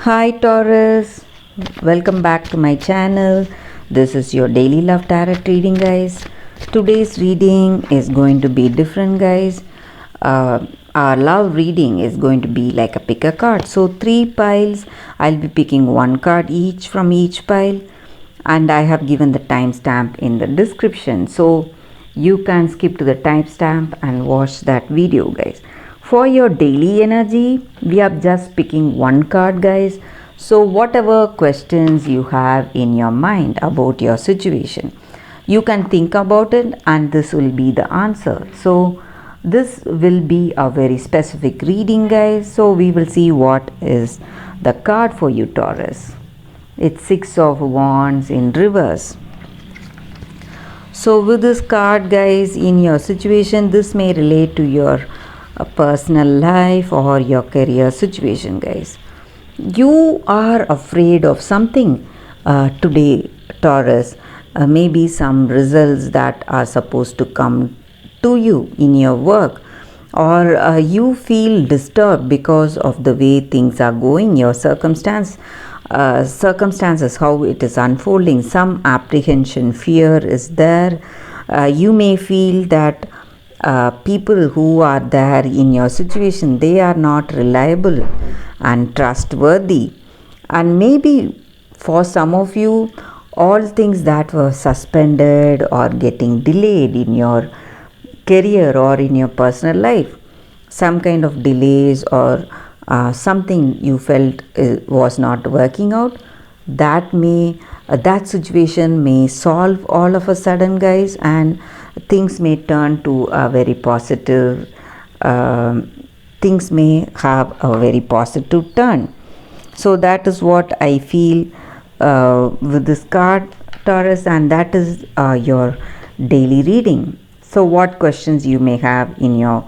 Hi Taurus, welcome back to my channel. This is your daily love tarot reading, guys. Today's reading is going to be different, guys. Our love reading is going to be like a pick a card. So, three piles, I'll be picking one card each from each pile, and I have given the timestamp in the description. So, you can skip to the timestamp and watch that video, guys. For your daily energy, we are just picking one card, guys. So, whatever questions you have in your mind about your situation, you can think about it, and this will be the answer. So, this will be a very specific reading, guys. So, we will see what is the card for you, Taurus. It's Six of Wands in reverse. So, with this card, guys, in your situation, this may relate to your personal life or your career situation, guys. You are afraid of something today, Taurus. Maybe some results that are supposed to come to you in your work, or you feel disturbed because of the way things are going, your circumstances, how it is unfolding. Some apprehension, fear is there. You may feel that people who are there in your situation, they are not reliable and trustworthy, and maybe for some of you, all things that were suspended or getting delayed in your career or in your personal life, some kind of delays or something you felt was not working out, that situation may solve all of a sudden, guys, and things may turn to a very positive, things may have a very positive turn. So that is what I feel with this card, Taurus, and that is your daily reading. So what questions you may have in your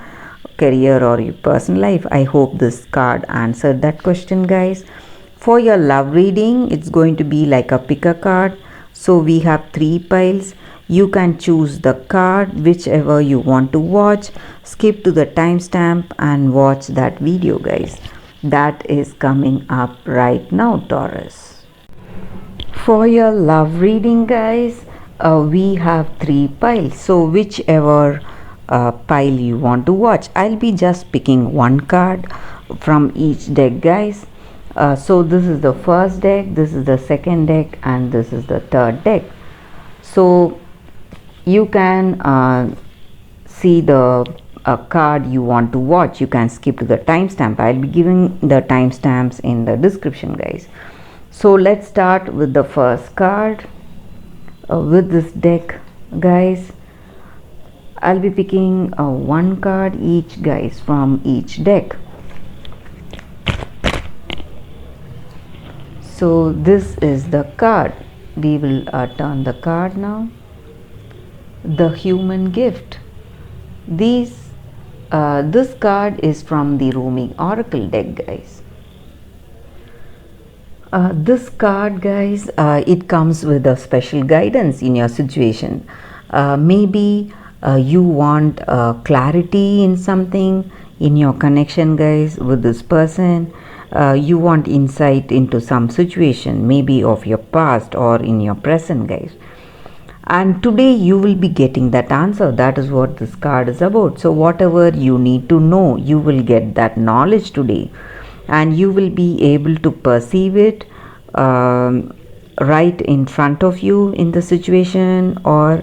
career or your personal life, I hope this card answered that question, guys. For your love reading, it's going to be like a pick a card. So we have three piles. You can choose the card whichever you want to watch. Skip to the timestamp and watch that video, guys. That is coming up right now, Taurus. For your love reading, guys, we have three piles. So whichever pile you want to watch, I'll be just picking one card from each deck, guys. So this is the first deck, this is the second deck, and this is the third deck. So you can see the card you want to watch. You can skip to the timestamp. I'll be giving the timestamps in the description, guys. So let's start with the first card. With this deck, guys, I'll be picking one card each, guys, from each deck. So this is the card. We will turn the card now. The Human Gift. This card is from the Roaming Oracle deck, guys. This card, guys, it comes with a special guidance in your situation. Maybe you want clarity in something in your connection, guys, with this person. You want insight into some situation, maybe of your past or in your present, guys. And today you will be getting that answer. That is what this card is about. So whatever you need to know, you will get that knowledge today, and you will be able to perceive it right in front of you in the situation, or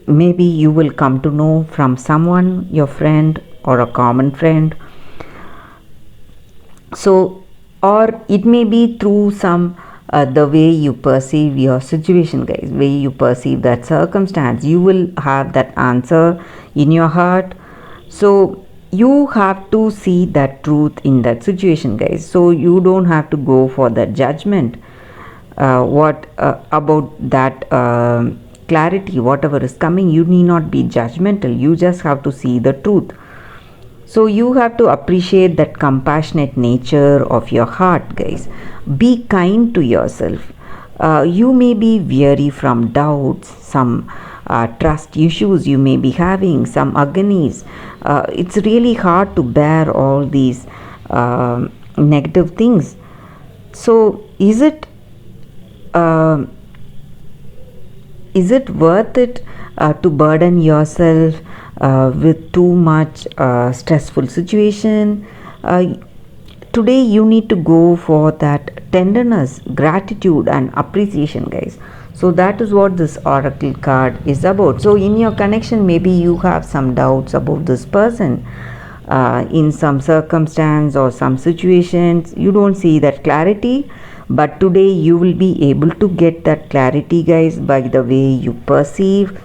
maybe you will come to know from someone, your friend or a common friend. So, or it may be through some the way you perceive your situation, guys, way you perceive that circumstance, you will have that answer in your heart. So you have to see that truth in that situation, guys. So you don't have to go for the judgment what about that clarity, whatever is coming. You need not be judgmental, you just have to see the truth. So you have to appreciate that compassionate nature of your heart, guys. Be kind to yourself. You may be weary from doubts, some trust issues you may be having, some agonies. It's really hard to bear all these negative things. So uh, is it worth it to burden yourself with too much stressful situation? Today you need to go for that tenderness, gratitude and appreciation, guys. So that is what this oracle card is about. So in your connection, maybe you have some doubts about this person. In some circumstance or some situations you don't see that clarity, but today you will be able to get that clarity, guys, by the way you perceive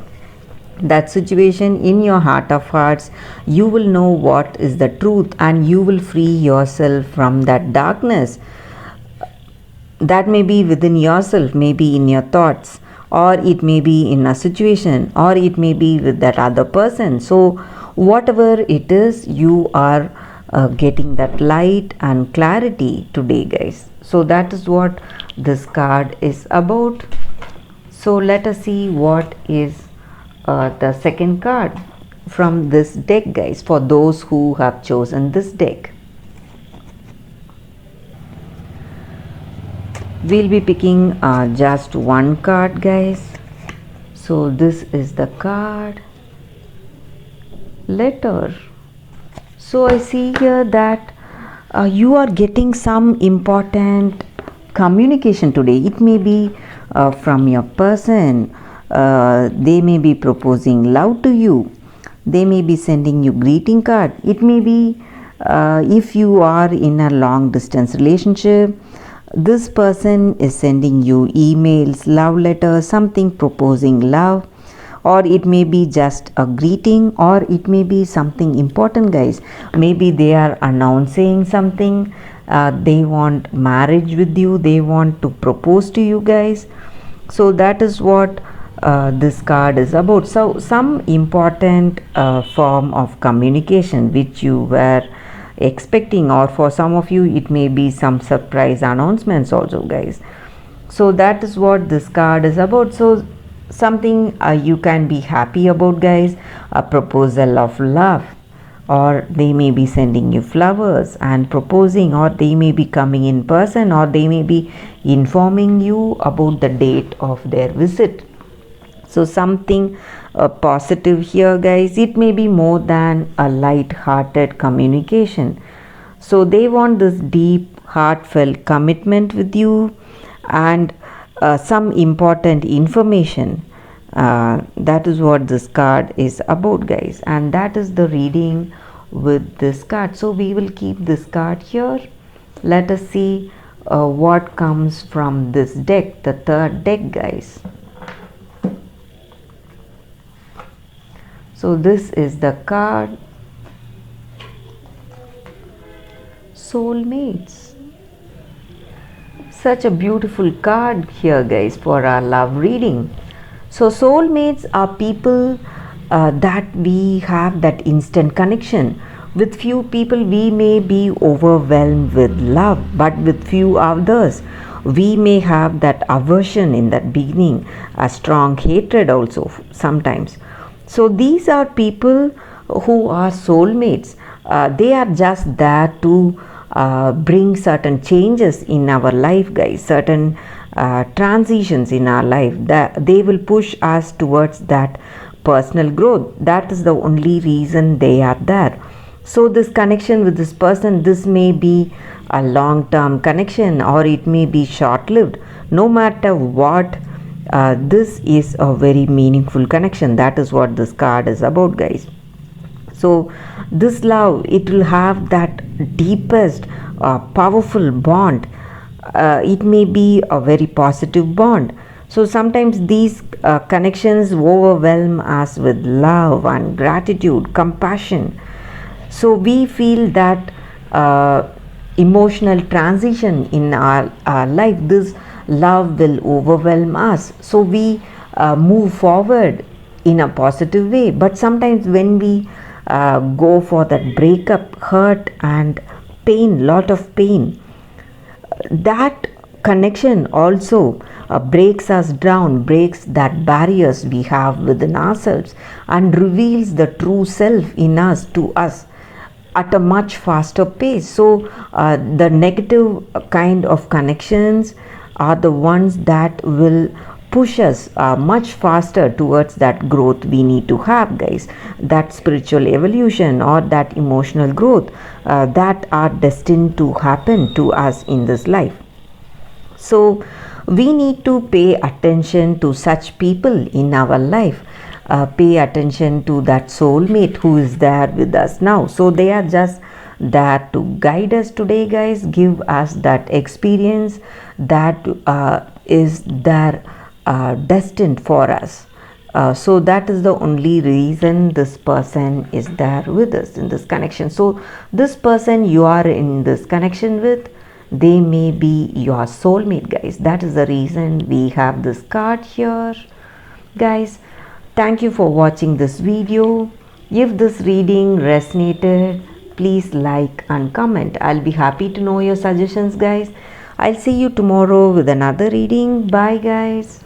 that situation. In your heart of hearts you will know what is the truth, and you will free yourself from that darkness that may be within yourself, maybe in your thoughts, or it may be in a situation, or it may be with that other person. So whatever it is, you are getting that light and clarity today, guys. So that is what this card is about. So let us see what is the second card from this deck, guys, for those who have chosen this deck. We'll be picking just one card, guys. So this is the card letter. So I see here that you are getting some important communication today. It may be from your person. They may be proposing love to you. They may be sending you greeting card. It may be if you are in a long distance relationship, this person is sending you emails, love letters, something proposing love, or it may be just a greeting, or it may be something important, guys. Maybe they are announcing something. They want marriage with you. They want to propose to you, guys. So that is what this card is about. So some important form of communication which you were expecting, or for some of you it may be some surprise announcements also, guys. So that is what this card is about. So something you can be happy about, guys. A proposal of love, or they may be sending you flowers and proposing, or they may be coming in person, or they may be informing you about the date of their visit. So something positive here, guys. It may be more than a light-hearted communication. So they want this deep, heartfelt commitment with you, and some important information. That is what this card is about, guys, and that is the reading with this card. So we will keep this card here. Let us see what comes from this deck, the third deck, guys. So this is the card Soulmates. Such a beautiful card here, guys, for our love reading. So soulmates are people that we have that instant connection. With few people we may be overwhelmed with love, but with few others we may have that aversion in that beginning, a strong hatred also sometimes. So these are people who are soulmates. They are just there to bring certain changes in our life, guys, certain transitions in our life, that they will push us towards that personal growth. That is the only reason they are there. So this connection with this person, this may be a long-term connection, or it may be short-lived. No matter what, this is a very meaningful connection. That is what this card is about, guys. So this love, it will have that deepest powerful bond. It may be a very positive bond. So sometimes these connections overwhelm us with love and gratitude, compassion. So we feel that emotional transition in our life. This love will overwhelm us. So we move forward in a positive way. But sometimes when we go for that breakup, hurt and pain, lot of pain, that connection also breaks us down, breaks that barriers we have within ourselves, and reveals the true self in us to us. at a much faster pace. So the negative kind of connections are the ones that will push us much faster towards that growth we need to have, guys, that spiritual evolution or that emotional growth that are destined to happen to us in this life. So we need to pay attention to such people in our life. Pay attention to that soulmate who is there with us now. So they are just there to guide us today, guys, give us that experience that is there destined for us. So that is the only reason this person is there with us in this connection. So this person you are in this connection with, they may be your soulmate, guys. That is the reason we have this card here, guys. Thank you for watching this video. If this reading resonated, please like and comment. I'll be happy to know your suggestions, guys. I'll see you tomorrow with another reading. Bye, guys.